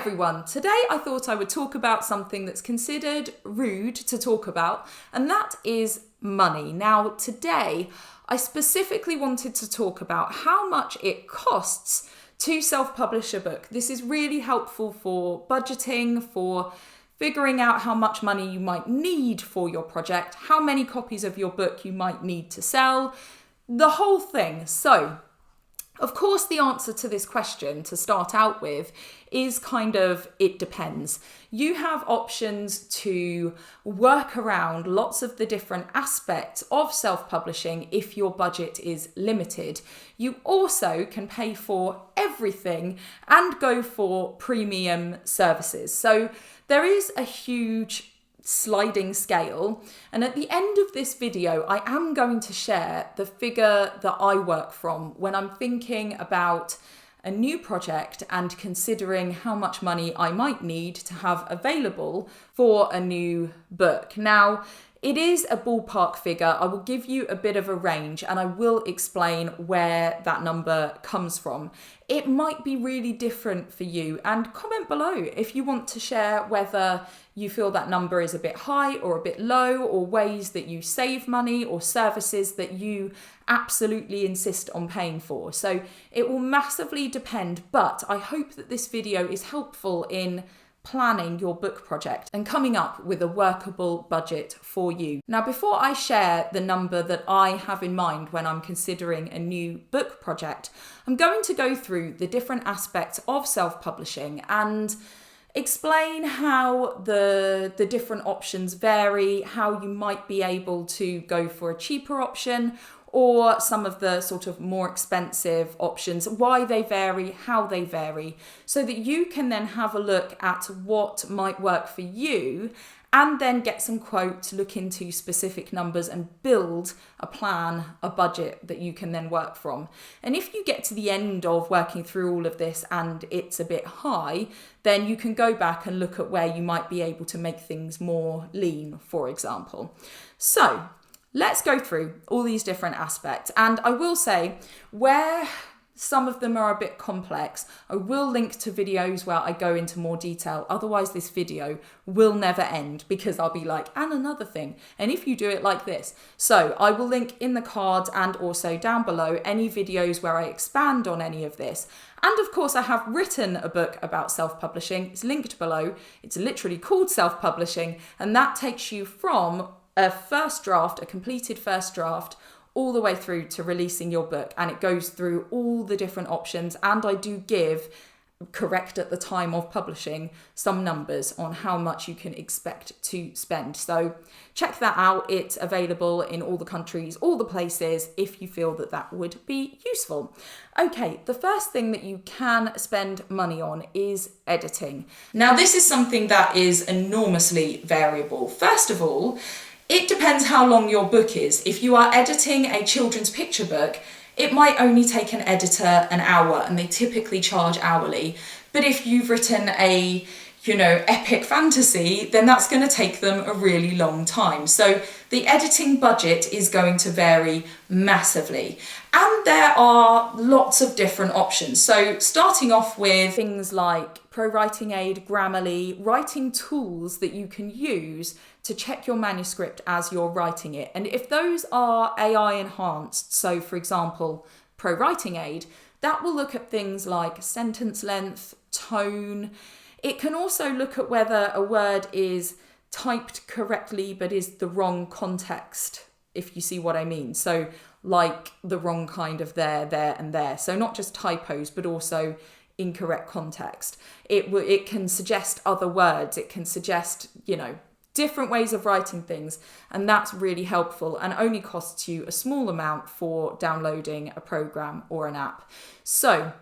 everyone, today I thought I would talk about something that's considered rude to talk about, and that is money. Now today I specifically wanted to talk about how much it costs to self-publish a book. This is really helpful for budgeting, for figuring out how much money you might need for your project, how many copies of your book you might need to sell, the whole thing. So, of course, the answer to this question to start out with is kind of, it depends. You have options to work around lots of the different aspects of self-publishing if your budget is limited. You also can pay for everything and go for premium services. So there is a huge sliding scale, and at the end of this video I am going to share the figure that I work from when I'm thinking about a new project and considering how much money I might need to have available for a new book. Now, it is a ballpark figure. I will give you a bit of a range and I will explain where that number comes from. It might be really different for you, and comment below if you want to share whether you feel that number is a bit high or a bit low, or ways that you save money or services that you absolutely insist on paying for. So it will massively depend, but I hope that this video is helpful in planning your book project and coming up with a workable budget for you. Now, before I share the number that I have in mind when I'm considering a new book project, I'm going to go through the different aspects of self-publishing and explain how the different options vary, how you might be able to go for a cheaper option or some of the sort of more expensive options, why they vary, how they vary, so that you can then have a look at what might work for you and then get some quotes, look into specific numbers and build a plan, a budget that you can then work from. And if you get to the end of working through all of this and it's a bit high, then you can go back and look at where you might be able to make things more lean, for example. So let's go through all these different aspects. And I will say, where some of them are a bit complex, I will link to videos where I go into more detail. Otherwise, this video will never end because I'll be like, and another thing, and if you do it like this. So I will link in the cards and also down below any videos where I expand on any of this. And of course, I have written a book about self-publishing. It's linked below. It's literally called Self-Publishing, and that takes you from a first draft, a completed first draft, all the way through to releasing your book. And it goes through all the different options. And I do give, correct at the time of publishing, some numbers on how much you can expect to spend. So check that out. It's available in all the countries, all the places, if you feel that that would be useful. Okay, the first thing that you can spend money on is editing. Now, this is something that is enormously variable. First of all, it depends how long your book is. If you are editing a children's picture book, it might only take an editor an hour, and they typically charge hourly. But if you've written a, epic fantasy, then that's going to take them a really long time. So the editing budget is going to vary massively. And there are lots of different options. So starting off with things like Pro Writing Aid, Grammarly, writing tools that you can use to check your manuscript as you're writing it. And if those are AI enhanced, so for example, Pro Writing Aid, that will look at things like sentence length, tone. It can also look at whether a word is typed correctly but is the wrong context, if you see what I mean. So like the wrong kind of there, and there. So not just typos, but also incorrect context. It can suggest other words. It can suggest, different ways of writing things. And that's really helpful and only costs you a small amount for downloading a program or an app. So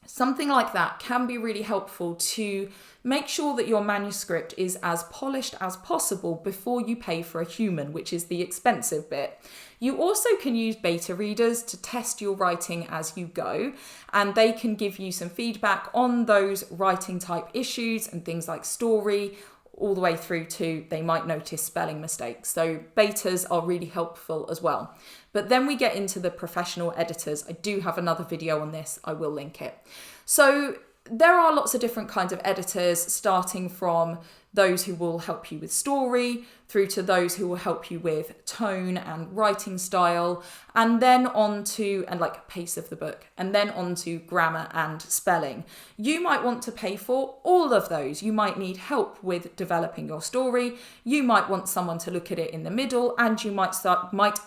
something like that can be really helpful to make sure that your manuscript is as polished as possible before you pay for a human, which is the expensive bit. You also can use beta readers to test your writing as you go, and they can give you some feedback on those writing type issues and things like story, all the way through to they might notice spelling mistakes. So betas are really helpful as well. But then we get into the professional editors. I do have another video on this. I will link it. So there are lots of different kinds of editors, starting from those who will help you with story, through to those who will help you with tone and writing style, and then on to, and like pace of the book, and then on to grammar and spelling. You might want to pay for all of those. You might need help with developing your story. You might want someone to look at it in the middle, and you might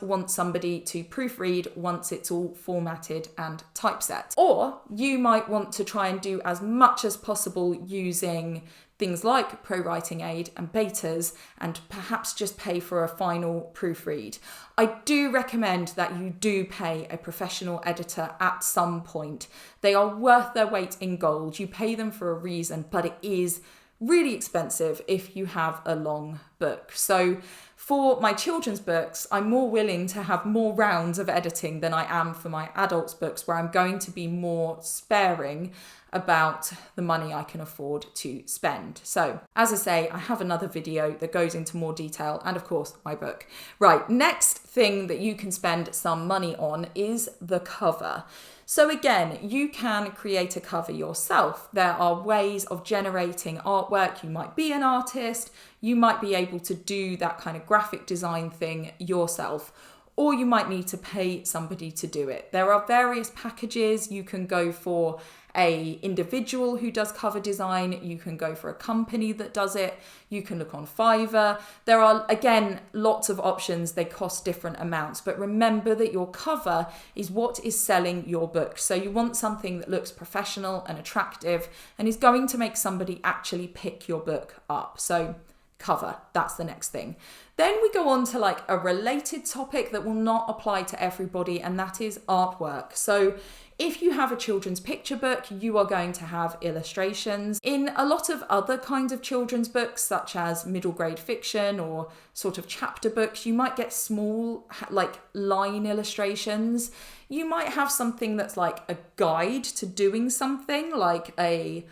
want somebody to proofread once it's all formatted and typeset. Or you might want to try and do as much as possible using things like Pro Writing Aid and betas, and perhaps just pay for a final proofread. I do recommend that you do pay a professional editor at some point. They are worth their weight in gold. You pay them for a reason, but it is really expensive if you have a long book. So for my children's books, I'm more willing to have more rounds of editing than I am for my adults' books, where I'm going to be more sparing about the money I can afford to spend. So as I say, I have another video that goes into more detail, and of course my book. Right, next thing that you can spend some money on is the cover. So again, you can create a cover yourself. There are ways of generating artwork. You might be an artist, you might be able to do that kind of graphic design thing yourself, or you might need to pay somebody to do it. There are various packages. You can go for a individual who does cover design, you can go for a company that does it, you can look on Fiverr. There are, again, lots of options. They cost different amounts, but remember that your cover is what is selling your book. So you want something that looks professional and attractive and is going to make somebody actually pick your book up. So cover, that's the next thing. Then we go on to like a related topic that will not apply to everybody, and that is artwork. So if you have a children's picture book, you are going to have illustrations. In a lot of other kinds of children's books, such as middle grade fiction or sort of chapter books, you might get small like line illustrations. You might have something that's like a guide to doing something, like a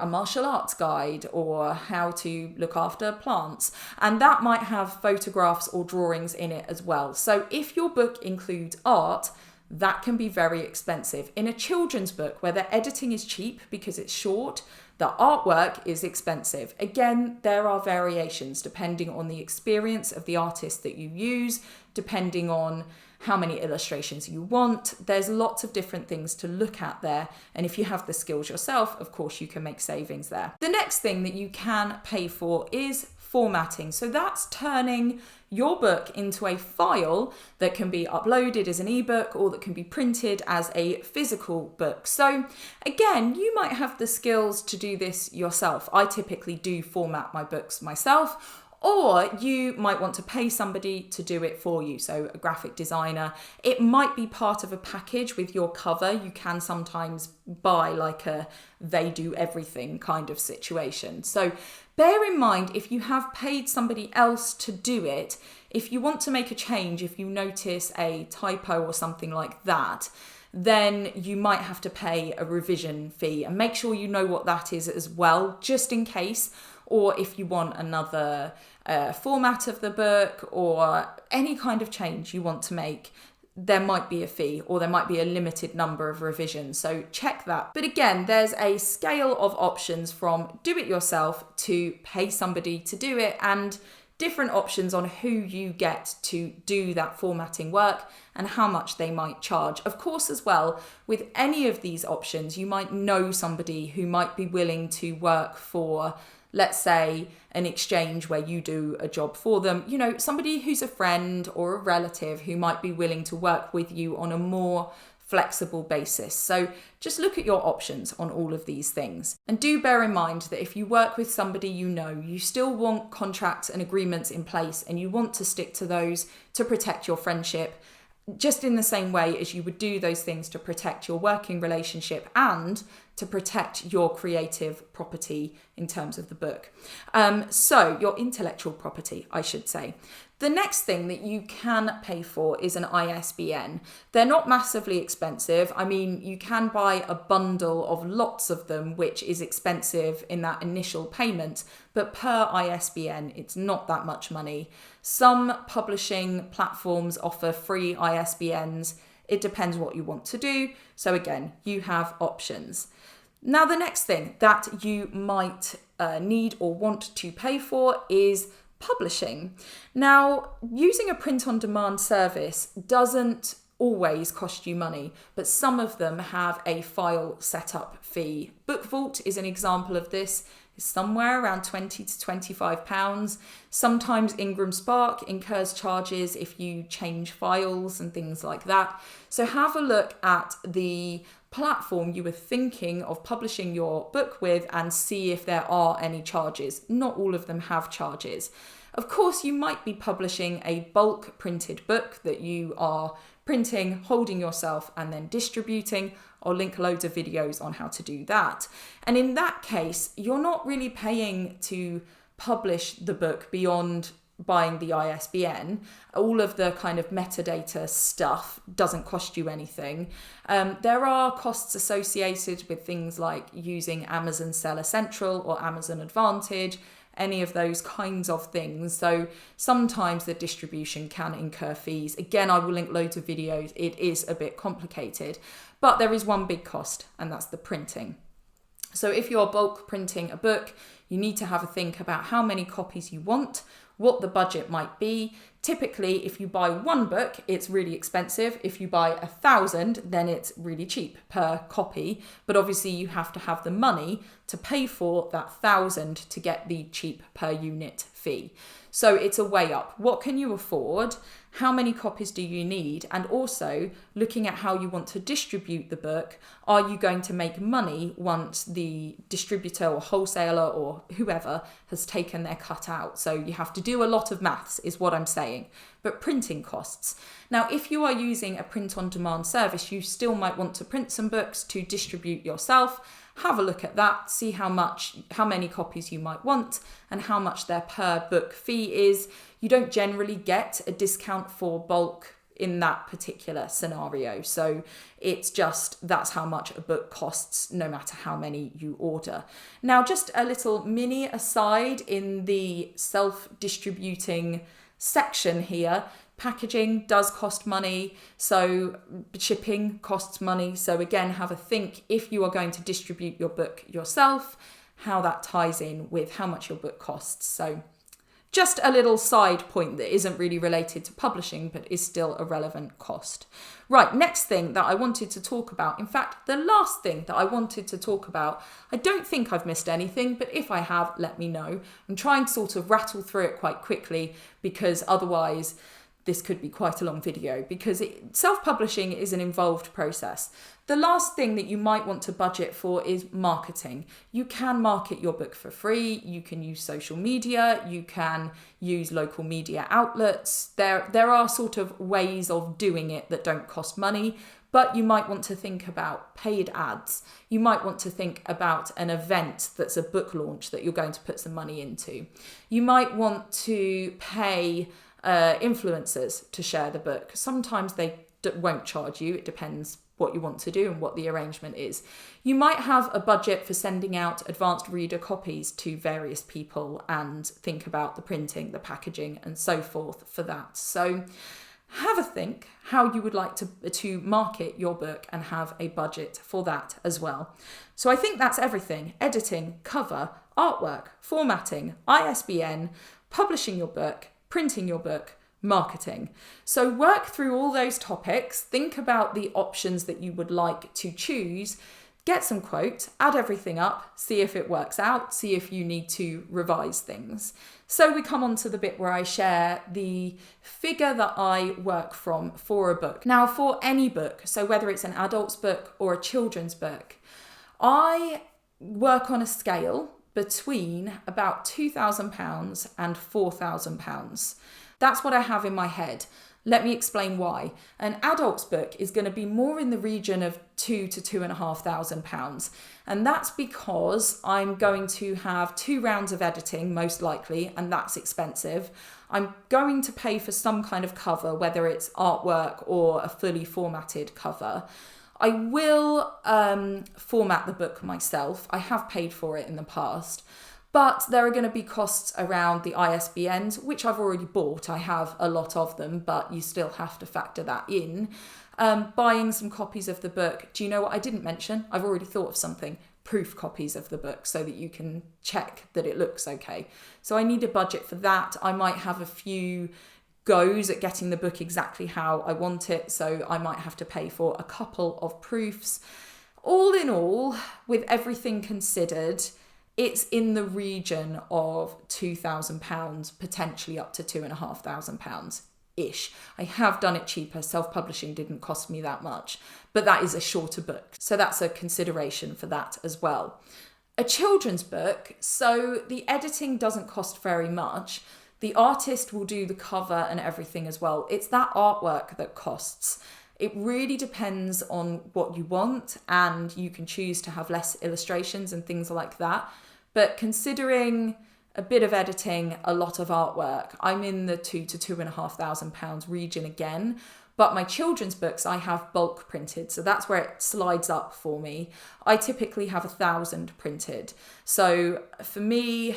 martial arts guide, or how to look after plants. And that might have photographs or drawings in it as well. So if your book includes art, that can be very expensive. In a children's book where the editing is cheap because it's short, the artwork is expensive. Again, there are variations depending on the experience of the artist that you use, depending on how many illustrations you want. There's lots of different things to look at there. And if you have the skills yourself, of course, you can make savings there. The next thing that you can pay for is formatting. So that's turning your book into a file that can be uploaded as an ebook or that can be printed as a physical book. So again, you might have the skills to do this yourself. I typically do format my books myself, or you might want to pay somebody to do it for you, so a graphic designer. It might be part of a package with your cover. You can sometimes buy like a they do everything kind of situation. So bear in mind, if you have paid somebody else to do it, if you want to make a change, if you notice a typo or something like that, then you might have to pay a revision fee, and make sure you know what that is as well, just in case. Or if you want another format of the book or any kind of change you want to make, there might be a fee, or there might be a limited number of revisions. So check that. But again, there's a scale of options from do it yourself to pay somebody to do it, and different options on who you get to do that formatting work and how much they might charge. Of course, as well, with any of these options, you might know somebody who might be willing to work for, let's say, an exchange where you do a job for them. You know, somebody who's a friend or a relative who might be willing to work with you on a more flexible basis. So just look at your options on all of these things. And do bear in mind that if you work with somebody you know, you still want contracts and agreements in place, and you want to stick to those to protect your friendship, just in the same way as you would do those things to protect your working relationship and to protect your creative property in terms of the book. So your intellectual property, I should say. The next thing that you can pay for is an ISBN. They're not massively expensive. I mean, you can buy a bundle of lots of them, which is expensive in that initial payment, but per ISBN, it's not that much money. Some publishing platforms offer free ISBNs. It depends what you want to do. So again, you have options. Now, the next thing that you might need or want to pay for is publishing. Now, using a print-on-demand service doesn't always cost you money, but some of them have a file setup fee. Book Vault is an example of this. It's somewhere around £20 to £25. Sometimes Ingram Spark incurs charges if you change files and things like that. So have a look at the platform you were thinking of publishing your book with and see if there are any charges. Not all of them have charges. Of course, you might be publishing a bulk printed book that you are printing, holding yourself, and then distributing. I'll link loads of videos on how to do that. And in that case, you're not really paying to publish the book beyond buying the ISBN. All of the kind of metadata stuff doesn't cost you anything. There are costs associated with things like using Amazon Seller Central or Amazon Advantage, any of those kinds of things. So sometimes the distribution can incur fees. Again, I will link loads of videos. It is a bit complicated, but there is one big cost, and that's the printing. So if you're bulk printing a book, you need to have a think about how many copies you want, what the budget might be. Typically, if you buy one book, it's really expensive. If you buy 1,000, then it's really cheap per copy. But obviously you have to have the money to pay for that 1,000 to get the cheap per unit fee. So it's a way up. What can you afford? How many copies do you need? And also looking at how you want to distribute the book. Are you going to make money once the distributor or wholesaler or whoever has taken their cut out? So you have to do a lot of maths is what I'm saying. But printing costs. Now, if you are using a print-on-demand service, you still might want to print some books to distribute yourself. Have a look at that, see how many copies you might want and how much their per book fee is. You don't generally get a discount for bulk in that particular scenario. So it's just, that's how much a book costs no matter how many you order. Now, just a little mini aside in the self-distributing section here. Packaging does cost money, so shipping costs money. So again, have a think if you are going to distribute your book yourself, how that ties in with how much your book costs. So just a little side point that isn't really related to publishing, but is still a relevant cost. Right, next thing that I wanted to talk about, in fact, the last thing that I wanted to talk about, I don't think I've missed anything, but if I have, let me know. I'm trying to sort of rattle through it quite quickly because otherwise this could be quite a long video because self-publishing is an involved process. The last thing that you might want to budget for is marketing. You can market your book for free. You can use social media. You can use local media outlets. There are sort of ways of doing it that don't cost money, but you might want to think about paid ads. You might want to think about an event that's a book launch that you're going to put some money into. You might want to pay influencers to share the book. Sometimes they won't charge you. It depends what you want to do and what the arrangement is. You might have a budget for sending out advanced reader copies to various people and think about the printing, the packaging and so forth for that. So have a think how you would like to market your book and have a budget for that as well. So I think that's everything. Editing, cover, artwork, formatting, ISBN, publishing your book, printing your book, marketing. So work through all those topics, think about the options that you would like to choose, get some quotes, add everything up, see if it works out, see if you need to revise things. So we come on to the bit where I share the figure that I work from for a book. Now, for any book, so whether it's an adult's book or a children's book, I work on a scale between about £2,000 and £4,000. That's what I have in my head. Let me explain why. An adult's book is going to be more in the region of £2,000 to £2,500. And that's because I'm going to have 2 rounds of editing, most likely, and that's expensive. I'm going to pay for some kind of cover, whether it's artwork or a fully formatted cover. I will format the book myself. I have paid for it in the past, but there are going to be costs around the ISBNs, which I've already bought. I have a lot of them, but you still have to factor that in. Buying some copies of the book. Do you know what I didn't mention? I've already thought of something. proof copies of the book so that you can check that it looks okay. So I need a budget for that. I might have a few goes at getting the book exactly how I want it, so I might have to pay for a couple of proofs. All in all, with everything considered, it's in the region of £2,000, potentially up to £2,500 ish. I have done it cheaper. Self-publishing didn't cost me that much, but that is a shorter book, so that's a consideration for that as well. A children's book, so the editing doesn't cost very much. The artist will do the cover and everything as well. It's that artwork that costs. It really depends on what you want, and you can choose to have less illustrations and things like that. But considering a bit of editing, a lot of artwork, I'm in the £2,000 to £2,500 region again. But my children's books, I have bulk printed, so that's where it slides up for me. I typically have 1,000 printed. So for me,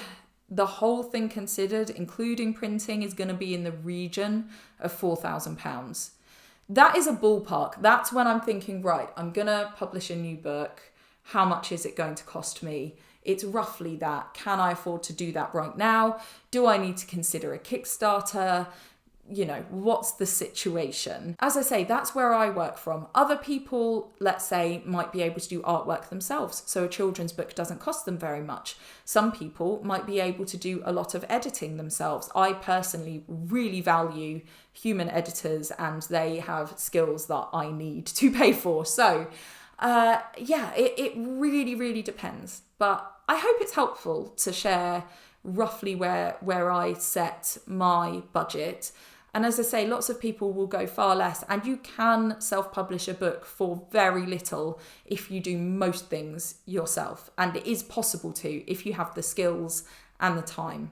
the whole thing considered, including printing, is going to be in the region of £4,000. That is a ballpark. That's when I'm thinking, right, I'm going to publish a new book. How much is it going to cost me? It's roughly that. Can I afford to do that right now? Do I need to consider a Kickstarter? You know, what's the situation? As I say, that's where I work from. Other people, let's say, might be able to do artwork themselves, so a children's book doesn't cost them very much. Some people might be able to do a lot of editing themselves. I personally really value human editors, and they have skills that I need to pay for. So it really, really depends. But I hope it's helpful to share roughly where I set my budget. And as I say, lots of people will go far less, and you can self-publish a book for very little if you do most things yourself. And it is possible to if you have the skills and the time.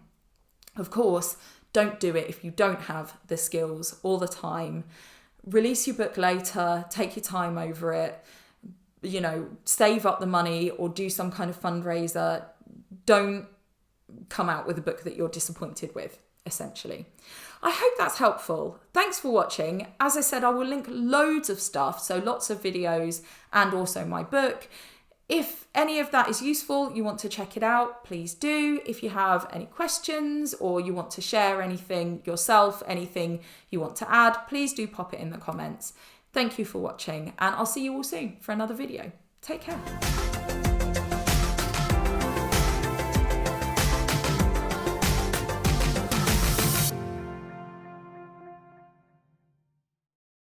Of course, don't do it if you don't have the skills or the time. Release your book later, take your time over it, you know, save up the money or do some kind of fundraiser. Don't come out with a book that you're disappointed with, essentially. I hope that's helpful. Thanks for watching. As I said, I will link loads of stuff, so lots of videos and also my book. If any of that is useful, you want to check it out, please do. If you have any questions or you want to share anything yourself, anything you want to add, please do pop it in the comments. Thank you for watching, and I'll see you all soon for another video. Take care.